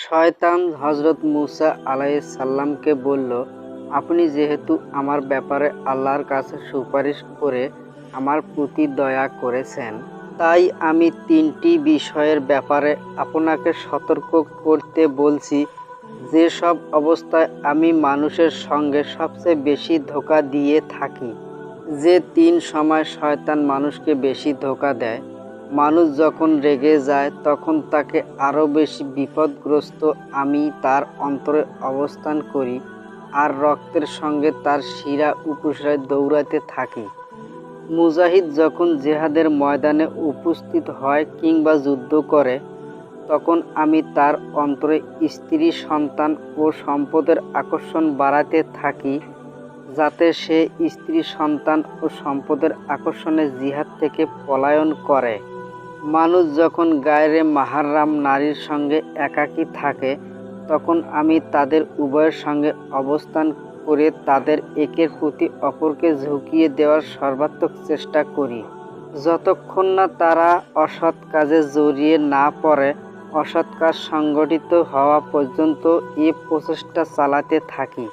শয়তান হযরত মুসা আলাইহিস সালামকে বলল, আপনি যেহেতু আমার ব্যাপারে আল্লাহর কাছে সুপারিশ করে আমার প্রতি দয়া করেছেন, তাই আমি ৩টি বিষয়ের ব্যাপারে আপনাকে সতর্ক করতে বলছি, যেসব অবস্থায় আমি মানুষের সঙ্গে সবচেয়ে বেশি ধোঁকা দিয়ে থাকি। যে ৩ সময় শয়তান মানুষকে বেশি ধোঁকা দেয়। মানুষ যখন রেগে যায় তখন তাকে আরও বেশি বিপদগ্রস্ত আমি তার অন্তরে অবস্থান করি আর রক্তের সঙ্গে তার শিরা উপশিরায় দৌড়াতে থাকি। মুজাহিদ যখন জেহাদের ময়দানে উপস্থিত হয় কিংবা যুদ্ধ করে, তখন আমি তার অন্তরে স্ত্রী, সন্তান ও সম্পদের আকর্ষণ বাড়াতে থাকি, যাতে সে স্ত্রী, সন্তান ও সম্পদের আকর্ষণে জিহাদ থেকে পলায়ন করে। মানুষ যখন গায়রে মাহরাম নারীর সঙ্গে একাকী থাকে, তখন আমি তাদের উভয়ের সঙ্গে অবস্থান করে তাদের একের প্রতি অপরকে ঝুঁকিয়ে দেওয়ার সর্বাত্মক চেষ্টা করি, যতক্ষণ না তারা অসৎ কাজে জড়িয়ে না পড়ে। অসৎ কাজ সংগঠিত হওয়া পর্যন্ত এ প্রচেষ্টা চালাতে থাকি।